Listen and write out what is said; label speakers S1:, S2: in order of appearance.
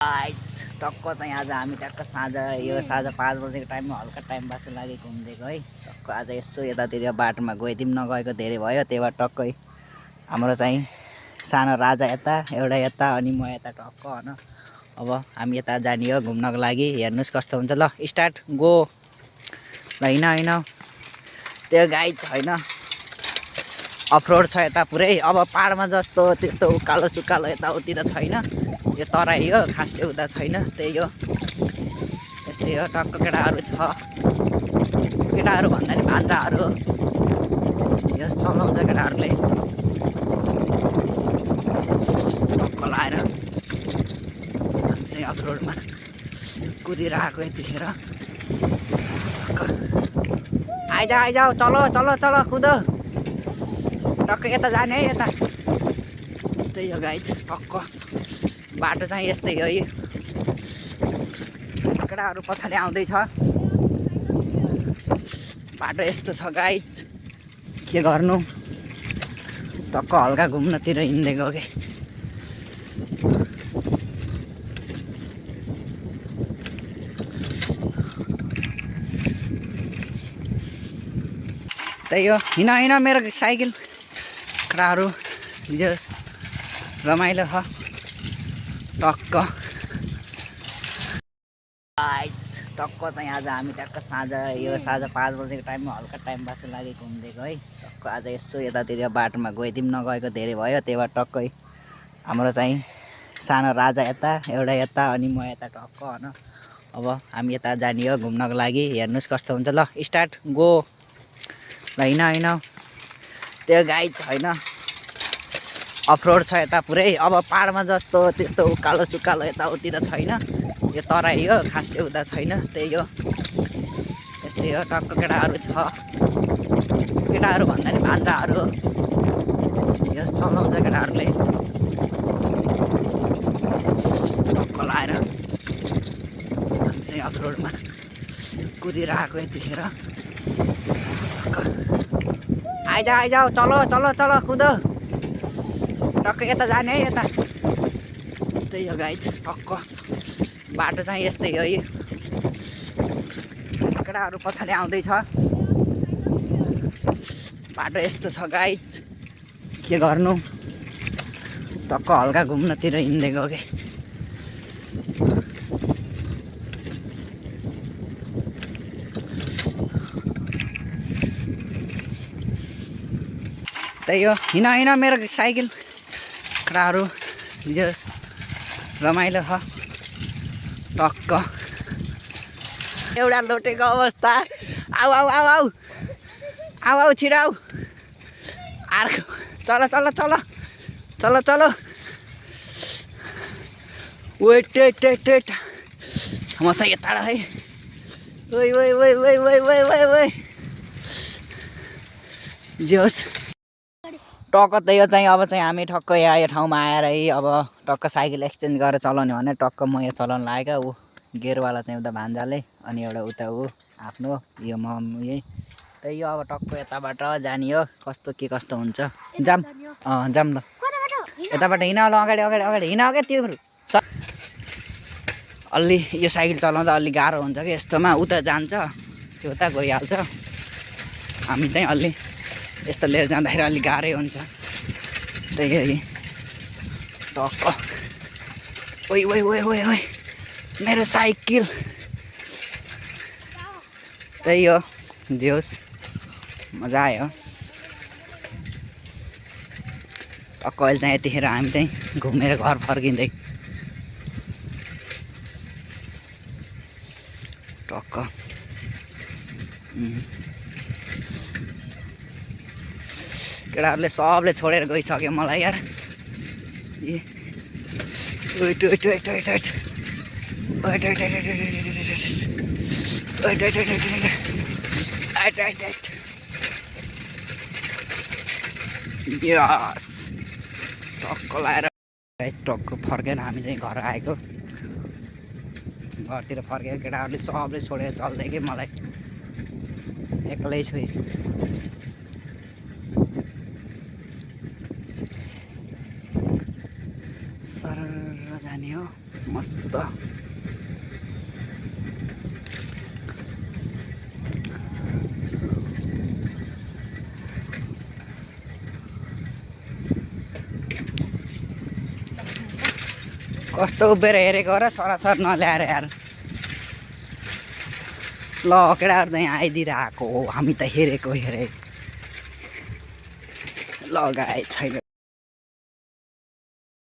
S1: टक्क चाहिँ आज हामी टक्क साँझ यो साँझ 5 बजेको टाइममा हल्का टाइम पासको लागि घुमिदिएको है। टक्क आज यसो यतातिर बाटोमा गइदिउँ नगएको धेरै भयो, त्यही भएर टक्कै हाम्रो चाहिँ सानो राजा यता एउटा यता अनि म यता टक्क होइन। अब हामी यता जाने हो घुम्नको लागि। हेर्नुहोस् कस्तो हुन्छ। ल स्टार्ट गो। ल होइन त्यो गाई छैन, अफरोड छ यता पुरै। अब पाहाडमा जस्तो त्यस्तो उकालो सुकालो यताउति त छैन, यो तराई हो खास चाहिँ उता छैन। त्यही हो, यस्तै हो। टक्क केटाहरू छ, केटाहरू भन्दा नि भान्जाहरू यो चलाउँछ केटाहरूले टक्क लाएर। हामी चाहिँ अफरोडमा कुदिरहेको यतिखेर आइजाऊ चलो कुद। टक्क यता जाने है यता। त्यही हो गाइज, टक्क बाटो चाहिँ यस्तै हो। यो केटाहरू पछाडि आउँदैछ, बाटो यस्तो छ गाइज, के गर्नु। टक्क हल्का घुम्नतिर हिँडेको के। त्यही हो, हिँड मेरो साइकल। केटाहरू जस रमाइलो छ टक्क। टक्क चाहिँ आज हामी टक्क साँझ यो साँझ 5 बजेको टाइममा हल्का टाइम पासको लागि घुमिदिएको है। टक्क आज यसो यतातिर बाटोमा गइदिउँ नगएको धेरै भयो, त्यही भएर टक्कै हाम्रो चाहिँ सानो राजा यता एउटा यता अनि म यता टक्क होइन। अब हामी यता जाने हो घुम्नको लागि। हेर्नुहोस् कस्तो हुन्छ। ल स्टार्ट गो। ल होइन त्यो गाई छैन, अफरोड छ यता पुरै। अब पाहाडमा जस्तो त्यस्तो उकालो सुकालो यताउति त छैन, यो तराई हो खास चाहिँ उता छैन। त्यही हो, यस्तै हो। टक्क केटाहरू छ, केटाहरू भन्दा नि भान्जाहरू यो चलाउँछ केटाहरूले टक्क लाएर। हामी चाहिँ अफरोडमा कुदिरहेको यतिखेर आइजाऊ चलो कुद। टक्क यता जाने है यता। त्यही हो गाइज, टक्क बाटो चाहिँ यस्तै हो। यो केटाहरू पछाडि आउँदैछ, बाटो यस्तो छ गाइज, के गर्नु। टक्क हल्का घुम्नतिर हिँडेको के। त्यही हो, हिँड मेरो साइकल। केटाहरू जस रमाइलो छ टक्क। एउटा लोटेको अवस्था। आऊ छिटो आऊ। अर्को चलो। वेट म चाहिँ यता है। ओइ जोस् टक्क। त्यही हो चाहिँ, अब चाहिँ हामी ठक्क यहाँ यो ठाउँमा आएर है अब टक्क साइकल एक्सचेन्ज गरेर चलाउने भने टक्क म यहाँ चलाउनु लागेको। ऊ गेयरवाला चाहिँ उता भान्जाले अनि एउटा उता ऊ आफ्नो यो म यही। त्यही हो, अब टक्क यताबाट जाने हो। कस्तो हुन्छ। जाम ल यताबाट हिँड। ल अगाडि हिँड क्या। त्यो अलि यो साइकल चलाउँदा अलि गाह्रो हुन्छ कि यस्तोमा। उता जान्छ त्यो उता गइहाल्छ, हामी चाहिँ अलि यस्तो लिएर जाँदाखेरि अलिक गाह्रै हुन्छ। त्यही टक्क। ओइ मेरो साइकल। त्यही हो, जोस् मजा आयो टक्क। अहिले चाहिँ यतिखेर हामी चाहिँ घुमेर घर फर्किँदै टक्क। केटाहरूले सबले छोडेर गइसक्यो मलाई यार। यस टक्क लाएर टक्क फर्केर हामी चाहिँ घर आएको। घरतिर फर्केको केटाहरूले सबले छोडेर चल्दै कि मलाई एक्लै छु। सरर जाने हो मस्त। कस्तो उभिएर हेरेको र सरासर नल्याएर यार। ल केटाहरू त यहाँ आइदिएर आएको हो, हामी त हेरेको हेरे लगाए छैन।